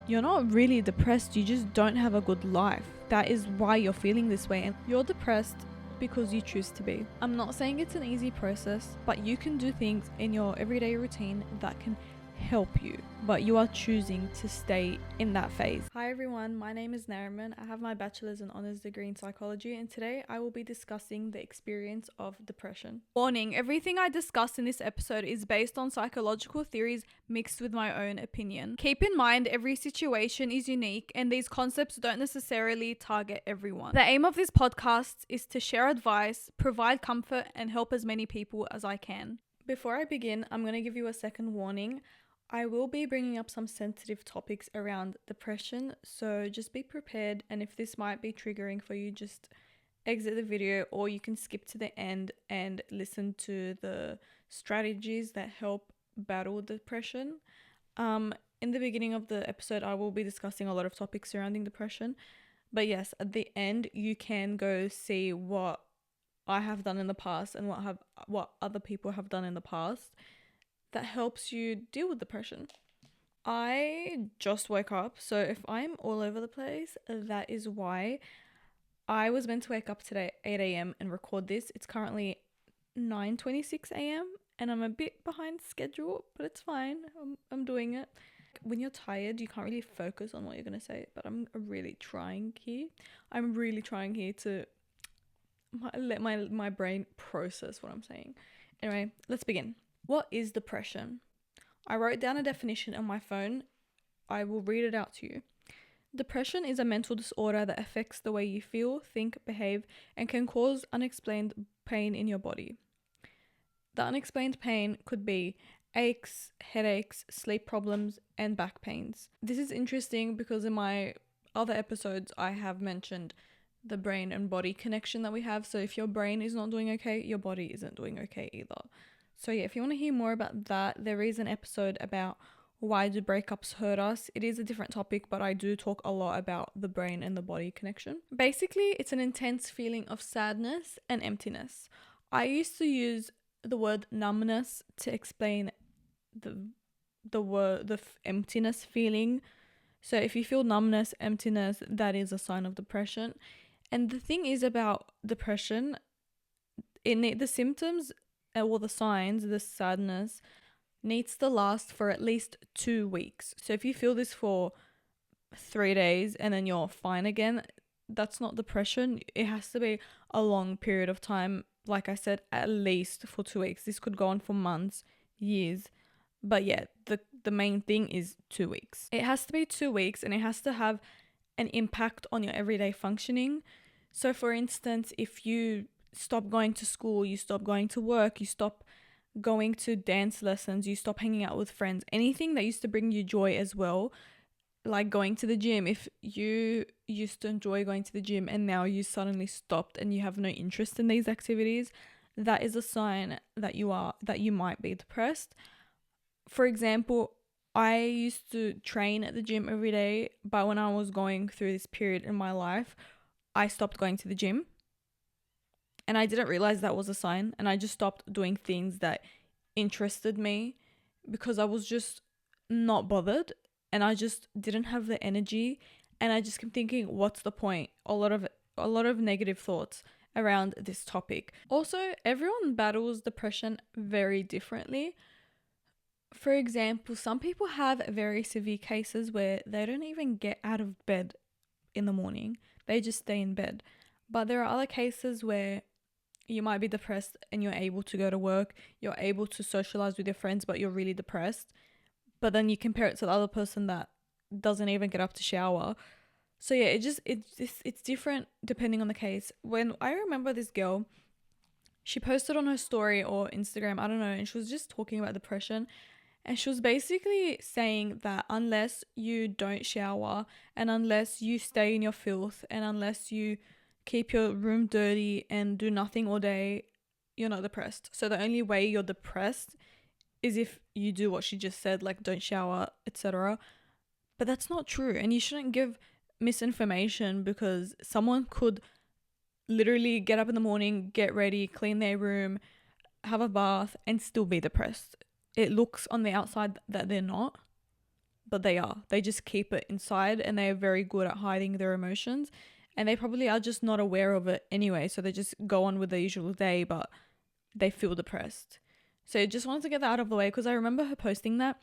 you're not really depressed, you just don't have a good life. That is why you're feeling this way, and you're depressed because you choose to be. I'm not saying it's an easy process, but you can do things in your everyday routine that can help you, but you are choosing to stay in that phase. Hi everyone, my name is Nariman. I have my bachelor's and honors degree in psychology, and today I will be discussing the experience of depression. Warning, everything I discuss in this episode is based on psychological theories mixed with my own opinion. Keep in mind, every situation is unique and these concepts don't necessarily target everyone. The aim of this podcast is to share advice, provide comfort, and help as many people as I can. Before I begin, I'm going to give you a second warning. I will be bringing up some sensitive topics around depression, so just be prepared, and if this might be triggering for you, just exit the video, or you can skip to the end and listen to the strategies that help battle depression. In the beginning of the episode, I will be discussing a lot of topics surrounding depression, but yes, at the end, you can go see what I have done in the past and what other people have done in the past that helps you deal with depression. I just woke up, so if I'm all over the place, that is why. I was meant to wake up today 8 a.m. and record this. It's currently 9:26 a.m. and I'm a bit behind schedule, but it's fine. I'm doing it. When you're tired, you can't really focus on what you're going to say, but I'm really trying here. I'm really trying here to let my brain process what I'm saying. Anyway, let's begin. What is depression? I wrote down a definition on my phone. I will read it out to you. Depression is a mental disorder that affects the way you feel, think, behave, and can cause unexplained pain in your body. The unexplained pain could be aches, headaches, sleep problems, and back pains. This is interesting because in my other episodes, I have mentioned the brain and body connection that we have. So if your brain is not doing okay, your body isn't doing okay either. So yeah, if you want to hear more about that, there is an episode about why do breakups hurt us. It is a different topic, but I do talk a lot about the brain and the body connection. Basically, it's an intense feeling of sadness and emptiness. I used to use the word numbness to explain the emptiness feeling. So if you feel numbness, emptiness, that is a sign of depression. And the thing is about depression, the symptoms or the signs, the sadness, needs to last for at least 2 weeks. So if you feel this for 3 days and then you're fine again, that's not depression. It has to be a long period of time. Like I said, at least for 2 weeks. This could go on for months, years. But yeah, the main thing is 2 weeks. It has to be 2 weeks and it has to have an impact on your everyday functioning. So for instance, if you stop going to school, you stop going to work, you stop going to dance lessons, you stop hanging out with friends, anything that used to bring you joy as well, like going to the gym. If you used to enjoy going to the gym and now you suddenly stopped and you have no interest in these activities, that is a sign that you might be depressed. For example, I used to train at the gym every day, but when I was going through this period in my life, I stopped going to the gym. And I didn't realize that was a sign. And I just stopped doing things that interested me because I was just not bothered. And I just didn't have the energy. And I just kept thinking, what's the point? A lot of negative thoughts around this topic. Also, everyone battles depression very differently. For example, some people have very severe cases where they don't even get out of bed in the morning. They just stay in bed. But there are other cases where you might be depressed and you're able to go to work, you're able to socialize with your friends, but you're really depressed. But then you compare it to the other person that doesn't even get up to shower. So yeah, it's different depending on the case. When I remember this girl, she posted on her story or Instagram, I don't know, and she was just talking about depression. And she was basically saying that unless you don't shower and unless you stay in your filth and unless you keep your room dirty and do nothing all day, you're not depressed. So the only way you're depressed is if you do what she just said, like don't shower, etc. But that's not true. And you shouldn't give misinformation because someone could literally get up in the morning, get ready, clean their room, have a bath and still be depressed. It looks on the outside that they're not. but they just keep it inside, and they are very good at hiding their emotions, and they probably are just not aware of it anyway, so they just go on with their usual day, but they feel depressed. So I just wanted to get that out of the way, because I remember her posting that,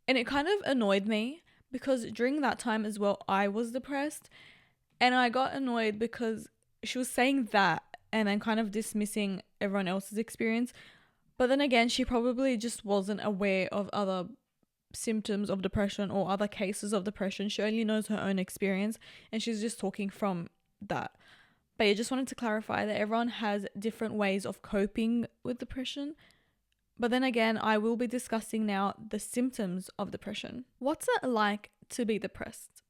and it kind of annoyed me, because during that time as well I was depressed, and I got annoyed because she was saying that and then kind of dismissing everyone else's experience. But then again, she probably just wasn't aware of other symptoms of depression or other cases of depression. She only knows her own experience, and she's just talking from that. But I just wanted to clarify that everyone has different ways of coping with depression. But then again, I will be discussing now the symptoms of depression. What's it like to be depressed?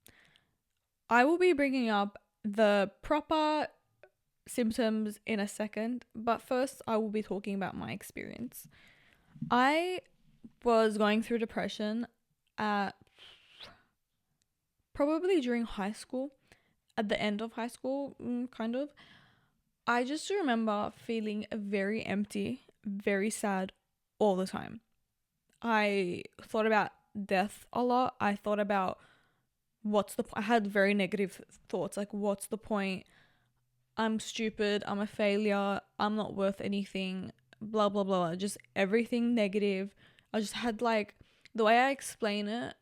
I will be bringing up the proper symptoms in a second, but first I will be talking about my experience. I was going through depression at probably during high school, at the end of high school, kind of. I just remember feeling very empty, very sad all the time. I thought about death a lot. I thought about I had very negative thoughts, like, what's the point? I'm stupid, I'm a failure, I'm not worth anything, blah, blah, blah. Just everything negative. I just had like, the way I explain it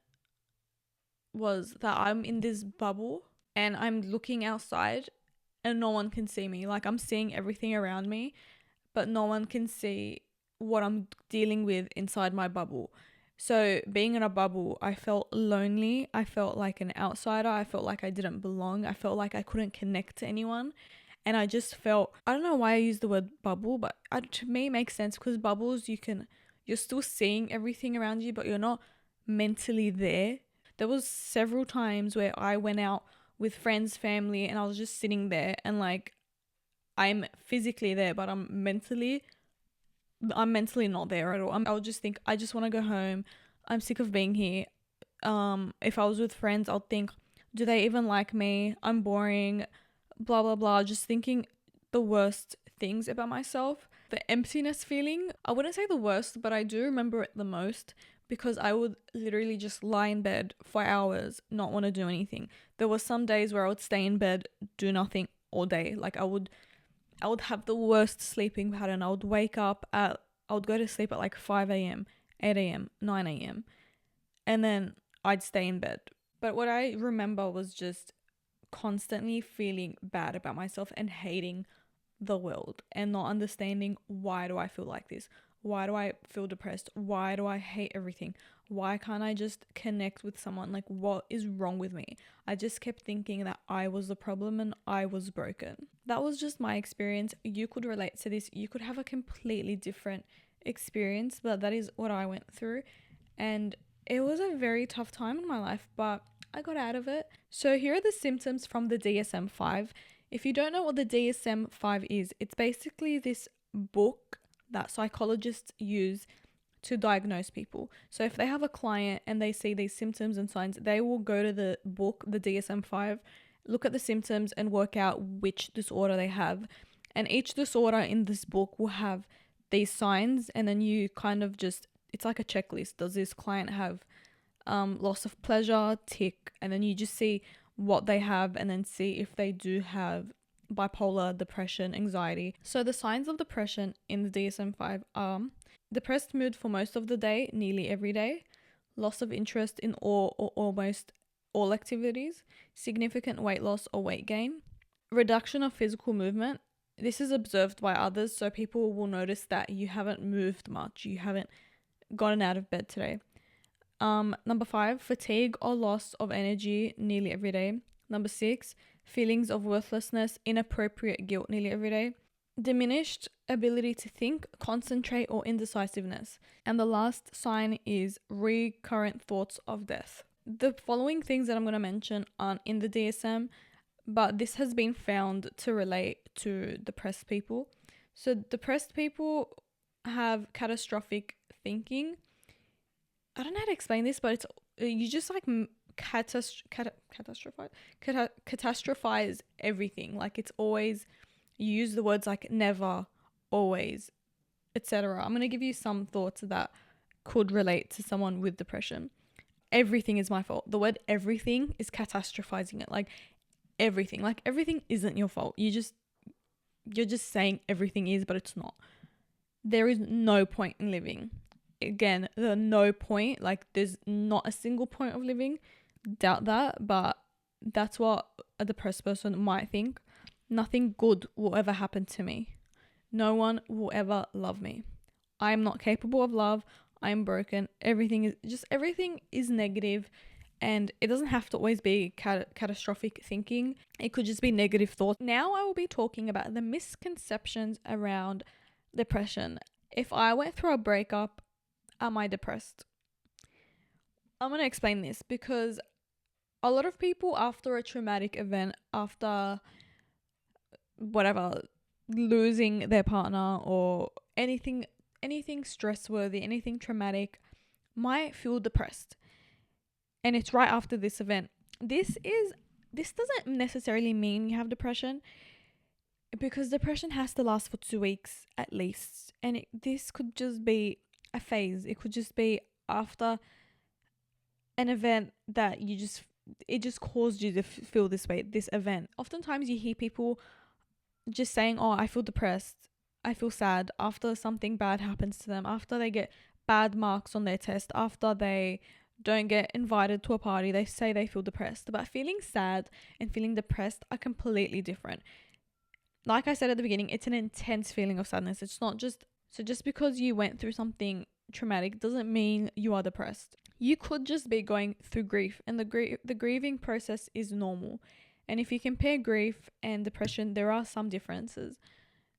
was that I'm in this bubble and I'm looking outside and no one can see me. Like, I'm seeing everything around me, but no one can see what I'm dealing with inside my bubble. So being in a bubble, I felt lonely. I felt like an outsider. I felt like I didn't belong. I felt like I couldn't connect to anyone. And I just felt, I don't know why I use the word bubble, but to me it makes sense, because bubbles, you're still seeing everything around you, but you're not mentally there. There was several times where I went out with friends, family, and I was just sitting there, and like, I'm physically there, but I'm mentally not there at all. I would just think, I just want to go home. I'm sick of being here. If I was with friends, I'll think, do they even like me? I'm boring, blah, blah, blah. Just thinking the worst things about myself. The emptiness feeling, I wouldn't say the worst, but I do remember it the most, because I would literally just lie in bed for hours, not want to do anything. There were some days where I would stay in bed, do nothing all day. Like, I would have the worst sleeping pattern. I would go to sleep at like 5 a.m., 8 a.m., 9 a.m. and then I'd stay in bed. But what I remember was just constantly feeling bad about myself and hating the world and not understanding, why do I feel like this? Why do I feel depressed? Why do I hate everything? Why can't I just connect with someone? Like, what is wrong with me? I just kept thinking that I was the problem and I was broken. That was just my experience. You could relate to this. You could have a completely different experience, but that is what I went through. And it was a very tough time in my life, but I got out of it. So here are the symptoms from the DSM-5. If you don't know what the DSM-5 is, it's basically this book that psychologists use to diagnose people. So if they have a client and they see these symptoms and signs, they will go to the book, the DSM-5, look at the symptoms and work out which disorder they have. And each disorder in this book will have these signs, and then you kind of just, it's like a checklist. Does this client have loss of pleasure? Tick. And then you just see what they have and then see if they do have bipolar, depression, anxiety. So the signs of depression in the DSM-5 are depressed mood for most of the day, nearly every day, loss of interest in all or almost all activities, significant weight loss or weight gain, reduction of physical movement. This is observed by others, so people will notice that you haven't moved much, you haven't gotten out of bed today. Number 5, fatigue or loss of energy nearly every day. Number 6, feelings of worthlessness, inappropriate guilt nearly every day. Diminished ability to think, concentrate, or indecisiveness. And the last sign is recurrent thoughts of death. The following things that I'm going to mention aren't in the DSM, but this has been found to relate to depressed people. So depressed people have catastrophic thinking. I don't know how to explain this, but it's, you just like catastrophize everything. Like, it's always, you use the words like never, always, etc. I'm going to give you some thoughts that could relate to someone with depression. everything is my fault. The word everything is catastrophizing it. Like everything isn't your fault. You're just saying everything is, but it's not. There is no point in living. Again, the no point, like there's not a single point of living. Doubt that, but that's what a depressed person might think. Nothing good will ever happen to me. No one will ever love me. I am not capable of love. I am broken. Everything is negative, and it doesn't have to always be catastrophic thinking. It could just be negative thoughts. Now I will be talking about the misconceptions around depression. If I went through a breakup, am I depressed? I'm going to explain this because a lot of people after a traumatic event, after whatever, losing their partner or anything stress-worthy, anything traumatic, might feel depressed. And it's right after this event. This doesn't necessarily mean you have depression, because depression has to last for 2 weeks at least. And this could just be a phase. It could just be after an event that it just caused you to feel this way, this event. Oftentimes you hear people just saying, oh, I feel depressed, I feel sad after something bad happens to them, after they get bad marks on their test, after they don't get invited to a party, they say they feel depressed. But feeling sad and feeling depressed are completely different. Like I said at the beginning, it's an intense feeling of sadness. It's not just because you went through something traumatic doesn't mean you are depressed. You could just be going through grief, and the grieving process is normal. And if you compare grief and depression, there are some differences.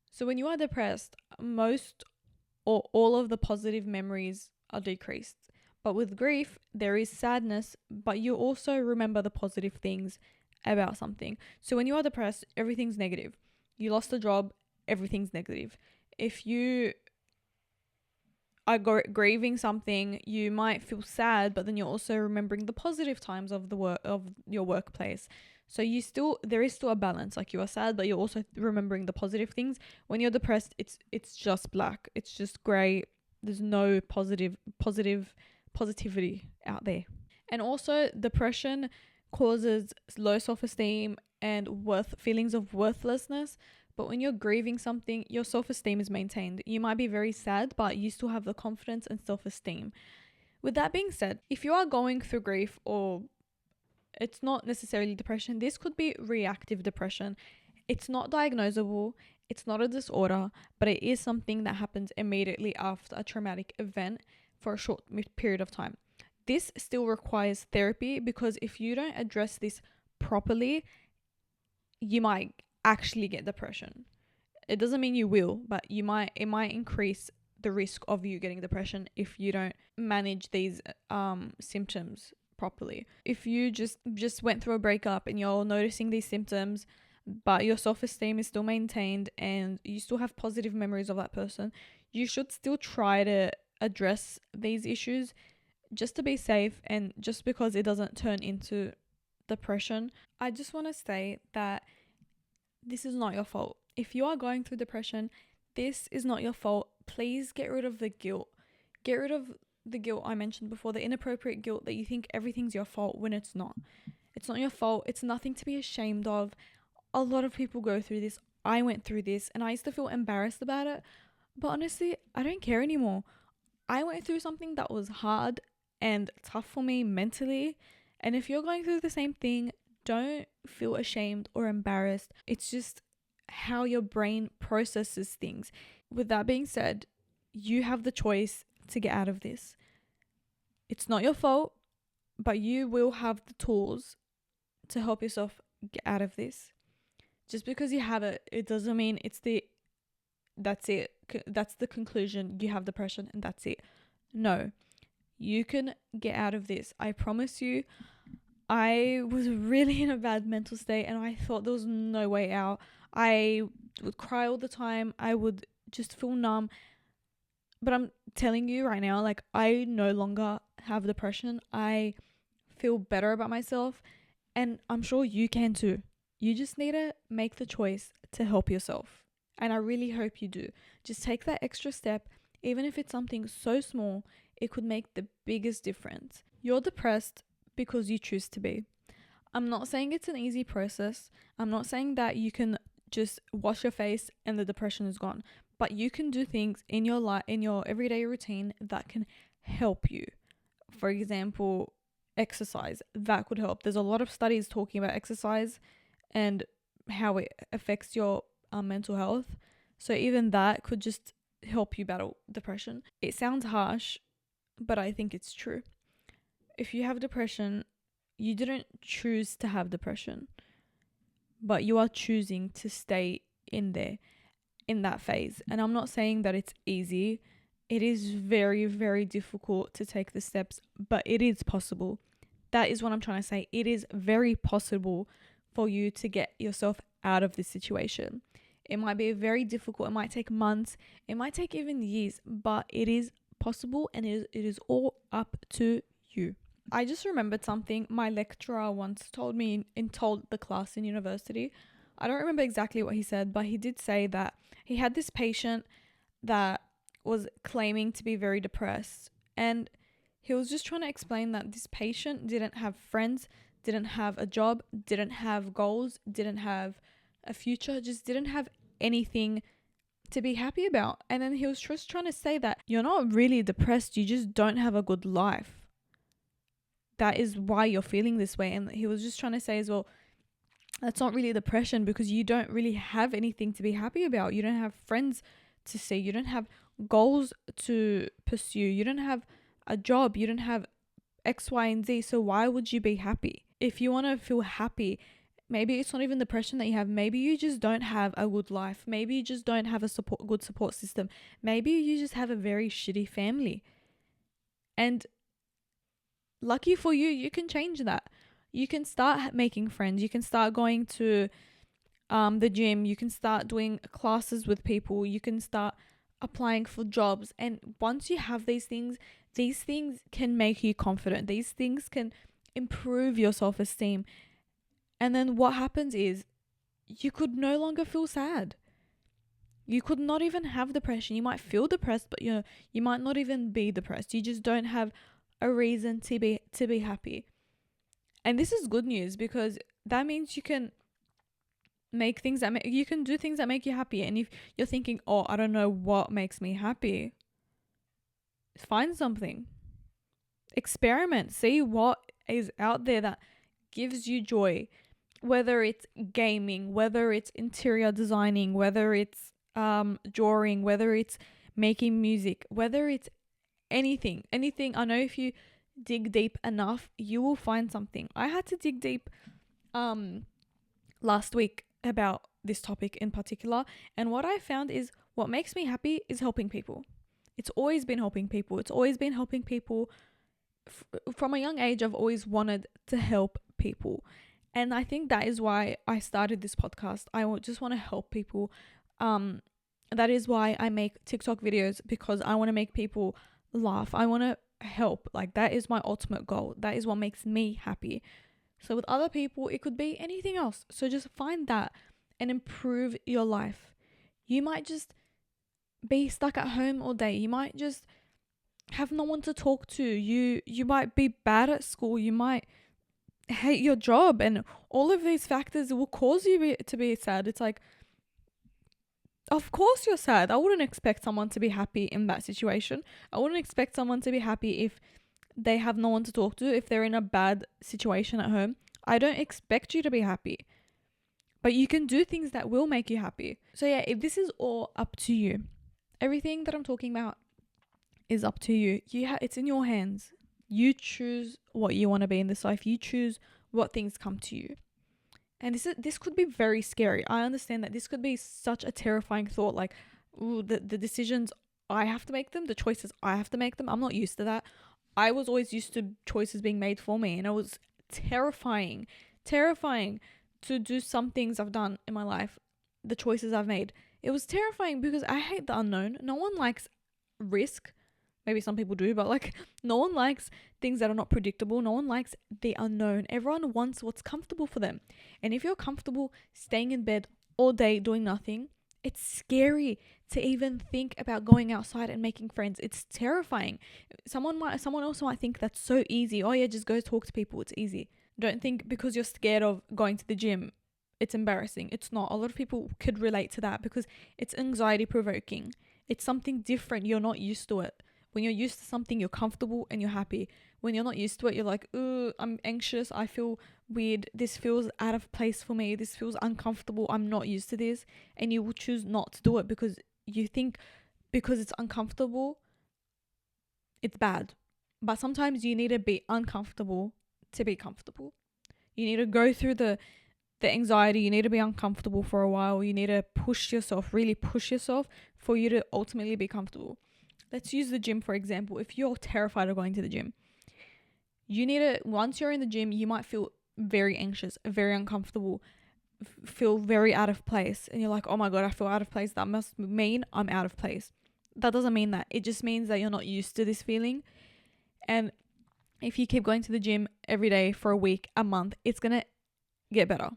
So when you are depressed, most or all of the positive memories are decreased. But with grief, there is sadness, but you also remember the positive things about something. So when you are depressed, everything's negative. You lost a job, everything's negative. If you are grieving something, you might feel sad, but then you're also remembering the positive times of your workplace. So there is still a balance. Like you are sad, but you're also remembering the positive things. When you're depressed, it's just black. It's just grey. There's no positivity out there. And also, depression causes low self-esteem and feelings of worthlessness. But when you're grieving something, your self-esteem is maintained. You might be very sad, but you still have the confidence and self-esteem. With that being said, if you are going through grief, or it's not necessarily depression, this could be reactive depression. It's not diagnosable, it's not a disorder, but it is something that happens immediately after a traumatic event for a short period of time. This still requires therapy, because if you don't address this properly, you might actually get depression. It doesn't mean you will, but it might increase the risk of you getting depression if you don't manage these symptoms properly. If you just went through a breakup and you're noticing these symptoms, but your self-esteem is still maintained and you still have positive memories of that person, you should still try to address these issues just to be safe, and just because it doesn't turn into depression. I just want to say that this is not your fault. If you are going through depression, this is not your fault. Please get rid of the guilt. Get rid of the guilt I mentioned before, the inappropriate guilt that you think everything's your fault when it's not. It's not your fault. It's nothing to be ashamed of. A lot of people go through this. I went through this and I used to feel embarrassed about it. But honestly, I don't care anymore. I went through something that was hard and tough for me mentally. And if you're going through the same thing, don't feel ashamed or embarrassed. It's just how your brain processes things. With that being said, you have the choice to get out of this. It's not your fault, but you will have the tools to help yourself get out of this. Just because you have it, it doesn't mean that's it. That's the conclusion. You have depression and that's it. No, you can get out of this. I promise you. I was really in a bad mental state and I thought there was no way out. I would cry all the time. I would just feel numb. But I'm telling you right now, like, I no longer have depression. I feel better about myself, and I'm sure you can too. You just need to make the choice to help yourself. And I really hope you do. Just take that extra step, even if it's something so small, it could make the biggest difference. You're depressed because you choose to be. I'm not saying it's an easy process. I'm not saying that you can just wash your face and the depression is gone. But you can do things in your life, in your everyday routine that can help you. For example, exercise. That could help. There's a lot of studies talking about exercise and how it affects your mental health. So even that could just help you battle depression. It sounds harsh, but I think it's true. If you have depression, you didn't choose to have depression, but you are choosing to stay in there, in that phase. And I'm not saying that it's easy. It is very, very difficult to take the steps, but it is possible. That is what I'm trying to say. It is very possible for you to get yourself out of this situation. It might be very difficult. It might take months. It might take even years, but it is possible, and it is all up to you. I just remembered something my lecturer once told me told the class in university. I don't remember exactly what he said, but he did say that he had this patient that was claiming to be very depressed, and he was just trying to explain that this patient didn't have friends, didn't have a job, didn't have goals, didn't have a future, just didn't have anything to be happy about. And then he was just trying to say that you're not really depressed, you just don't have a good life. That is why you're feeling this way. And he was just trying to say as well, that's not really depression because you don't really have anything to be happy about. You don't have friends to see. You don't have goals to pursue. You don't have a job. You don't have X, Y, and Z. So why would you be happy? If you want to feel happy, maybe it's not even depression that you have. Maybe you just don't have a good life. Maybe you just don't have a good support system. Maybe you just have a very shitty family. And lucky for you, you can change that. You can start making friends. You can start going to the gym. You can start doing classes with people. You can start applying for jobs. And once you have these things can make you confident. These things can improve your self-esteem. And then what happens is you could no longer feel sad. You could not even have depression. You might feel depressed, but you might not even be depressed. You just don't have a reason to be happy. And this is good news because that means you can make things you can do things that make you happy. And if you're thinking, oh, I don't know what makes me happy, find something. Experiment. See what is out there that gives you joy. Whether it's gaming, whether it's interior designing, whether it's drawing, whether it's making music, whether it's anything. I know if you dig deep enough, you will find something. I had to dig deep last week about this topic in particular, and what I found is what makes me happy is helping people. It's always been helping people. From a young age. I've always wanted to help people, and I think that is why I started this podcast. I just want to help people. That is why I make TikTok videos, because I want to make people laugh. I want to help. Like, that is my ultimate goal. That is what makes me happy. So with other people, it could be anything else. So just find that and improve your life. You might just be stuck at home all day. You might just have no one to talk to. You might be bad at school. You might hate your job, and all of these factors will cause you to be sad. It's like, of course you're sad. I wouldn't expect someone to be happy in that situation. I wouldn't expect someone to be happy if they have no one to talk to, if they're in a bad situation at home. I don't expect you to be happy. But you can do things that will make you happy. So yeah, if this is all up to you. Everything that I'm talking about is up to you. It's in your hands. You choose what you want to be in this life. You choose what things come to you. And this could be very scary. I understand that this could be such a terrifying thought. Like, ooh, the decisions, I have to make them. The choices, I have to make them. I'm not used to that. I was always used to choices being made for me. And it was terrifying to do some things I've done in my life. The choices I've made. It was terrifying because I hate the unknown. No one likes risk. Maybe some people do, but like, no one likes things that are not predictable. No one likes the unknown. Everyone wants what's comfortable for them. And if you're comfortable staying in bed all day doing nothing, It's scary to even think about going outside and making friends. It's terrifying. Someone else might think that's so easy. Oh yeah, just go talk to people. It's easy. Don't think because you're scared of going to the gym, it's embarrassing. It's not. A lot of people could relate to that because it's anxiety provoking. It's something different. You're not used to it. When you're used to something, you're comfortable and you're happy. When you're not used to it, you're like, ooh, I'm anxious. I feel weird. This feels out of place for me. This feels uncomfortable. I'm not used to this. And you will choose not to do it because you think because it's uncomfortable, it's bad. But sometimes you need to be uncomfortable to be comfortable. You need to go through the anxiety. You need to be uncomfortable for a while. You need to push yourself, really push yourself for you to ultimately be comfortable. Let's use the gym for example. If you're terrified of going to the gym, you need to, once you're in the gym, you might feel very anxious, very uncomfortable, feel very out of place. And you're like, oh my God, I feel out of place. That must mean I'm out of place. That doesn't mean that. It just means that you're not used to this feeling. And if you keep going to the gym every day for a week, a month, it's going to get better.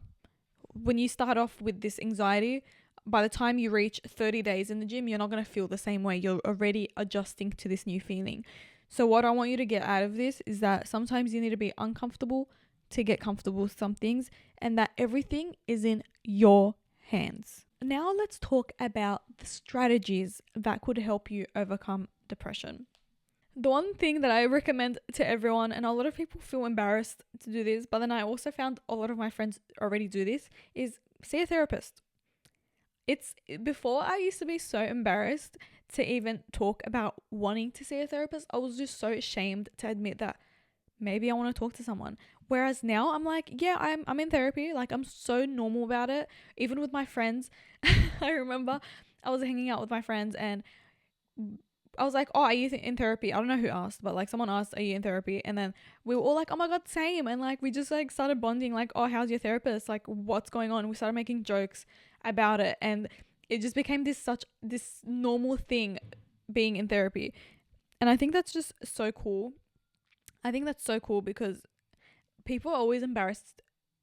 When you start off with this anxiety, by the time you reach 30 days in the gym, you're not going to feel the same way. You're already adjusting to this new feeling. So what I want you to get out of this is that sometimes you need to be uncomfortable to get comfortable with some things, and that everything is in your hands. Now let's talk about the strategies that could help you overcome depression. The one thing that I recommend to everyone, and a lot of people feel embarrassed to do this, but then I also found a lot of my friends already do this, is see a therapist. It's before I used to be so embarrassed to even talk about wanting to see a therapist. I was just so ashamed to admit that maybe I want to talk to someone. Whereas now I'm like, yeah, I'm in therapy. Like I'm so normal about it. Even with my friends, I remember I was hanging out with my friends and I was like, oh, are you in therapy? I don't know who asked, but like someone asked, are you in therapy? And then we were all like, oh my God, same. And like, we just like started bonding like, oh, how's your therapist? Like, what's going on? We started making jokes about it. And it just became this normal thing being in therapy. And I think that's just so cool. I think that's so cool because people are always embarrassed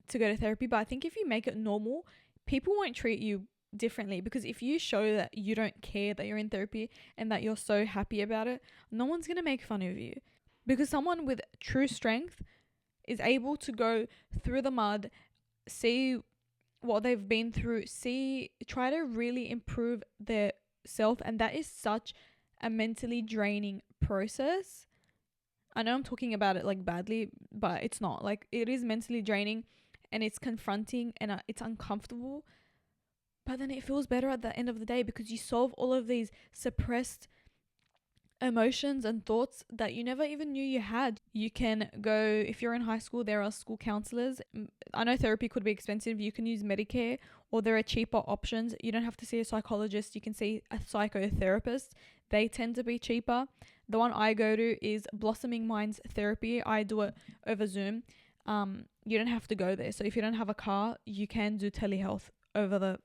to go to therapy. But I think if you make it normal, people won't treat you differently, because if you show that you don't care that you're in therapy and that you're so happy about it, no one's going to make fun of you, because someone with true strength is able to go through the mud, see what they've been through, try to really improve their self. And that is such a mentally draining process. I know I'm talking about it like badly, but it's not. Like, it is mentally draining and it's confronting and it's uncomfortable. But then it feels better at the end of the day because you solve all of these suppressed emotions and thoughts that you never even knew you had. You can go, if you're in high school, there are school counselors. I know therapy could be expensive. You can use Medicare, or there are cheaper options. You don't have to see a psychologist. You can see a psychotherapist. They tend to be cheaper. The one I go to is Blossoming Minds Therapy. I do it over Zoom. You don't have to go there. So if you don't have a car, you can do telehealth over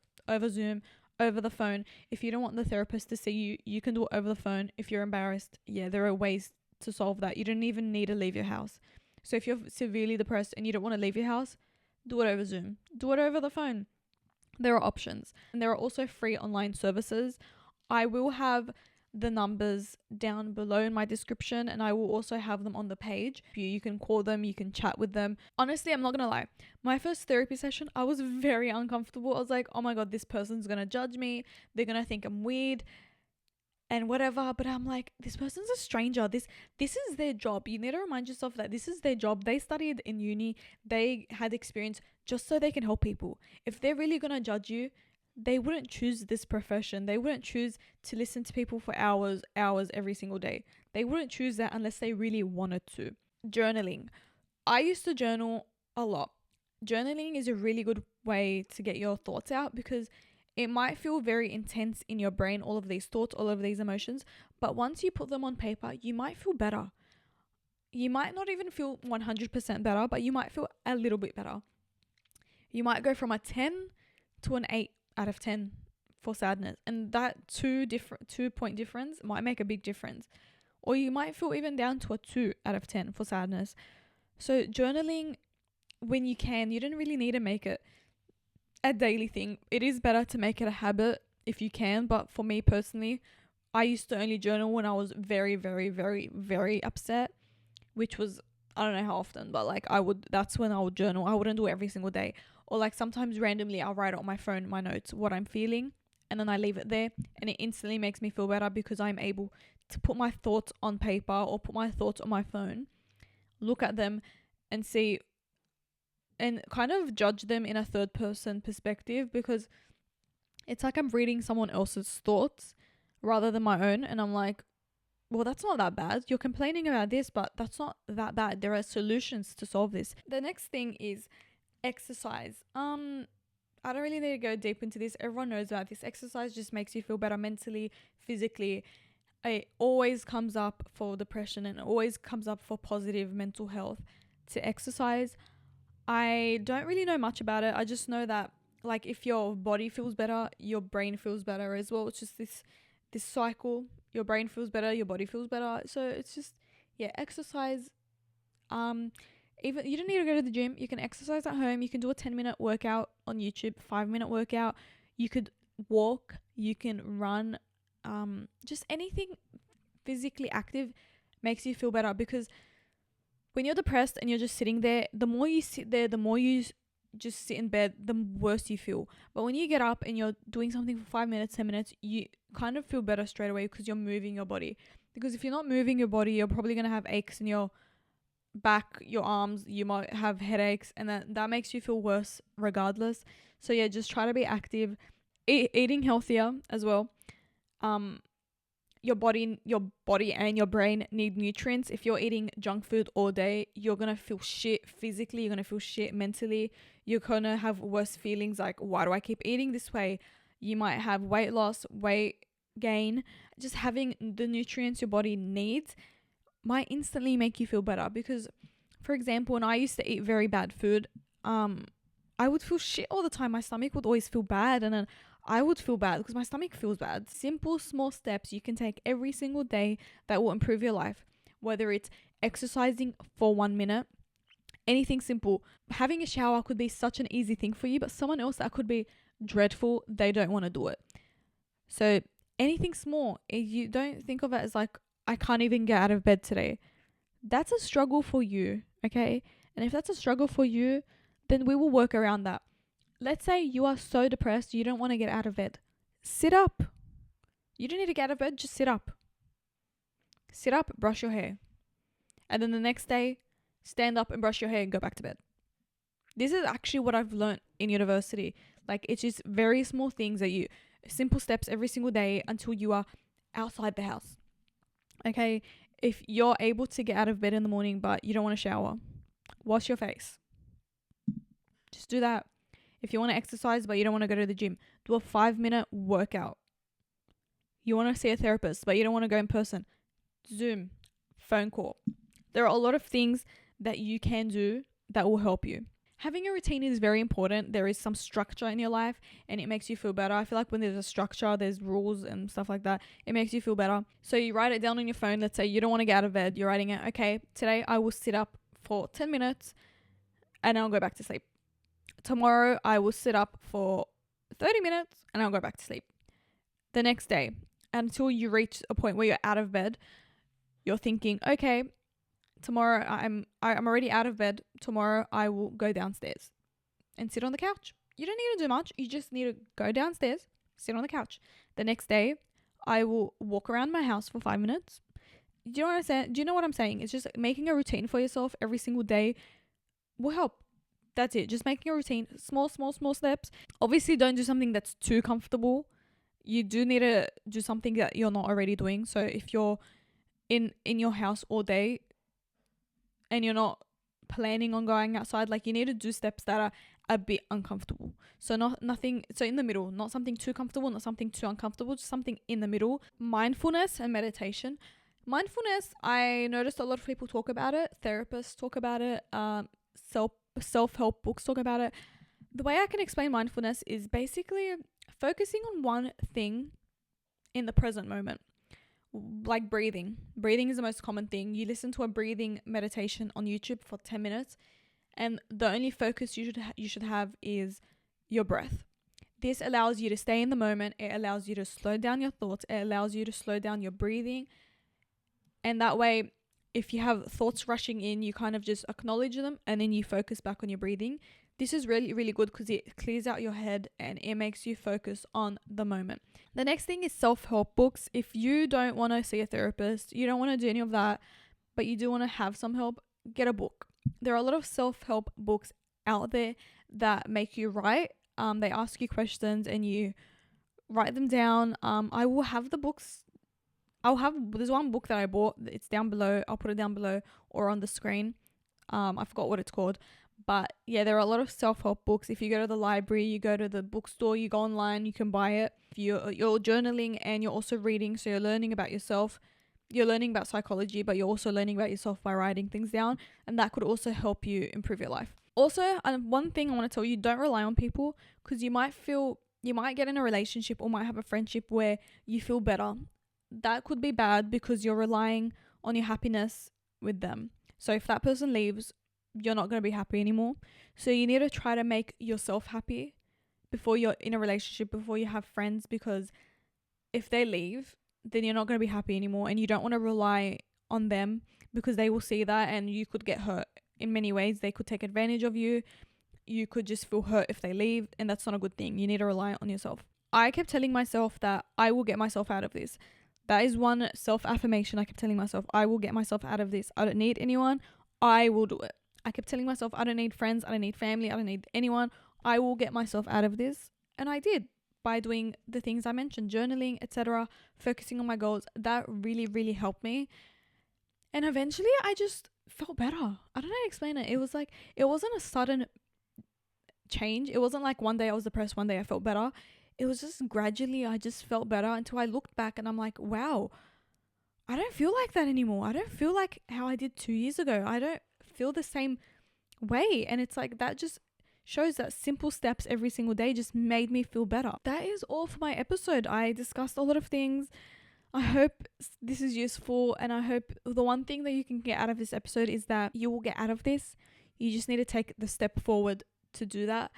Zoom, over the phone. If you don't want the therapist to see you, you can do it over the phone. If you're embarrassed, yeah, there are ways to solve that. You don't even need to leave your house. So if you're severely depressed and you don't want to leave your house, do it over Zoom. Do it over the phone. There are options. And there are also free online services. I will have the numbers down below in my description, and I will also have them on the page. You can call them, you can chat with them. Honestly, I'm not gonna lie, my first therapy session, I was very uncomfortable. I was like, oh my God, this person's gonna judge me, they're gonna think I'm weird and whatever. But I'm like, this person's a stranger. This is their job. You need to remind yourself that this is their job. They studied in uni, they had experience just so they can help people. If they're really gonna judge you, they wouldn't choose this profession. They wouldn't choose to listen to people for hours every single day. They wouldn't choose that unless they really wanted to. Journaling. I used to journal a lot. Journaling is a really good way to get your thoughts out, because it might feel very intense in your brain, all of these thoughts, all of these emotions, but once you put them on paper, you might feel better. You might not even feel 100% better, but you might feel a little bit better. You might go from a 10 to an 8 out of 10 for sadness, and that 2-point difference might make a big difference. Or you might feel even down to a 2 out of 10 for sadness. So journaling, when you can, you don't really need to make it a daily thing. It is better to make it a habit. if you can, but for me personally, I used to only journal when I was very, very, very, very upset, which was, I don't know how often, but like that's when I would journal. I wouldn't do it every single day. Or like sometimes randomly I'll write on my phone, my notes, what I'm feeling, and then I leave it there, and it instantly makes me feel better because I'm able to put my thoughts on paper or put my thoughts on my phone, look at them and see and kind of judge them in a third person perspective, because it's like I'm reading someone else's thoughts rather than my own. And I'm like, well, that's not that bad. You're complaining about this, but that's not that bad. There are solutions to solve this. The next thing is exercise. I don't really need to go deep into this. Everyone knows about this. Exercise just makes you feel better mentally, physically. It always comes up for depression and it always comes up for positive mental health to exercise. I don't really know much about it. I just know that like if your body feels better, your brain feels better as well. It's just this cycle. Your brain feels better, your body feels better. So it's just, yeah, exercise. Even you don't need to go to the gym. You can exercise at home. You can do a 10-minute workout on YouTube, 5-minute workout. You could walk, you can run, just anything physically active makes you feel better, because when you're depressed and you're just sitting there, the more you sit there, the more you just sit in bed, the worse you feel. But when you get up and you're doing something for 5 minutes, 10 minutes, you kind of feel better straight away because you're moving your body. Because if you're not moving your body, you're probably going to have aches in your back, your arms, you might have headaches, and that makes you feel worse regardless. So yeah, just try to be active, eating healthier as well. Your body and your brain need nutrients. If you're eating junk food all day, you're gonna feel shit physically, you're gonna feel shit mentally, you're gonna have worse feelings like, why do I keep eating this way? You might have weight loss, weight gain. Just having the nutrients your body needs might instantly make you feel better. Because, for example, when I used to eat very bad food, I would feel shit all the time. My stomach would always feel bad, and then I would feel bad because my stomach feels bad. Simple, small steps you can take every single day that will improve your life. Whether it's exercising for 1 minute, anything simple. Having a shower could be such an easy thing for you, but someone else that could be dreadful, they don't want to do it. So anything small, you don't think of it as like, I can't even get out of bed today. That's a struggle for you, okay? And if that's a struggle for you, then we will work around that. Let's say you are so depressed, you don't want to get out of bed. Sit up. You don't need to get out of bed, just sit up. Sit up, brush your hair. And then the next day, stand up and brush your hair and go back to bed. This is actually what I've learned in university. Like, it's just very small things simple steps every single day until you are outside the house. Okay? If you're able to get out of bed in the morning but you don't want to shower, wash your face. Just do that. If you want to exercise but you don't want to go to the gym, do a 5-minute workout. You want to see a therapist but you don't want to go in person, Zoom, phone call. There are a lot of things that you can do that will help you. Having a routine is very important. There is some structure in your life and it makes you feel better. I feel like when there's a structure, there's rules and stuff like that, it makes you feel better. So you write it down on your phone. Let's say you don't want to get out of bed. You're writing it, okay, today I will sit up for 10 minutes and I'll go back to sleep. Tomorrow I will sit up for 30 minutes and I'll go back to sleep. The next day, until you reach a point where you're out of bed, you're thinking, okay, tomorrow I'm already out of bed. Tomorrow I will go downstairs and sit on the couch. You don't need to do much. You just need to go downstairs, sit on the couch. The next day, I will walk around my house for 5 minutes. Do you know what I'm saying? Do you know what I'm saying? It's just making a routine for yourself every single day will help. That's it. Just making a routine. Small steps. Obviously, don't do something that's too comfortable. You do need to do something that you're not already doing. So if you're in your house all day and you're not planning on going outside, like, you need to do steps that are a bit uncomfortable. So nothing. So in the middle, not something too comfortable, not something too uncomfortable, just something in the middle. Mindfulness and meditation. Mindfulness, I noticed a lot of people talk about it. Therapists talk about it. Self-help books talk about it. The way I can explain mindfulness is basically focusing on one thing in the present moment. Like breathing. Breathing is the most common thing. You listen to a breathing meditation on YouTube for 10 minutes and the only focus you should have is your breath. This allows you to stay in the moment. It allows you to slow down your thoughts. It allows you to slow down your breathing. And that way, if you have thoughts rushing in, you kind of just acknowledge them and then you focus back on your breathing. This is really, really good because it clears out your head and it makes you focus on the moment. The next thing is self-help books. If you don't want to see a therapist, you don't want to do any of that, but you do want to have some help, get a book. There are a lot of self-help books out there that make you write. They ask you questions and you write them down. I will have the books. There's one book that I bought. It's down below. I'll put it down below or on the screen. I forgot what it's called. But yeah, there are a lot of self-help books. If you go to the library, you go to the bookstore, you go online, you can buy it. If you're journaling and you're also reading, so you're learning about yourself. You're learning about psychology, but you're also learning about yourself by writing things down. And that could also help you improve your life. Also, one thing I want to tell you, don't rely on people, because you might get in a relationship or might have a friendship where you feel better. That could be bad because you're relying on your happiness with them. So if that person leaves, you're not going to be happy anymore. So you need to try to make yourself happy before you're in a relationship, before you have friends, because if they leave, then you're not going to be happy anymore, and you don't want to rely on them because they will see that and you could get hurt in many ways. They could take advantage of you. You could just feel hurt if they leave, and that's not a good thing. You need to rely on yourself. I kept telling myself that I will get myself out of this. That is one self-affirmation I kept telling myself. I will get myself out of this. I don't need anyone. I will do it. I kept telling myself I don't need friends. I don't need family. I don't need anyone. I will get myself out of this. And I did, by doing the things I mentioned, journaling, etc., focusing on my goals. That really, really helped me. And eventually I just felt better. I don't know how to explain it. It was like, it wasn't a sudden change. It wasn't like one day I was depressed, one day I felt better. It was just gradually I just felt better until I looked back and I'm like, wow, I don't feel like that anymore. I don't feel like how I did 2 years ago. I don't feel the same way. And it's like, that just shows that simple steps every single day just made me feel better. That is all for my episode. I discussed a lot of things. I hope this is useful, and I hope the one thing that you can get out of this episode is that you will get out of this. You just need to take the step forward to do that.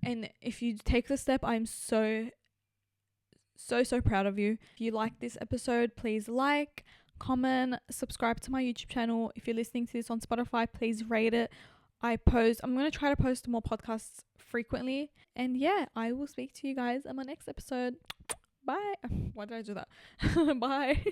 And if you take the step, I'm so proud of you. If you like this episode, please like, comment, subscribe to my YouTube channel. If you're listening to this on Spotify, please rate it. I'm going to try to post more podcasts frequently. And yeah, I will speak to you guys on my next episode. Bye. Why did I do that? Bye.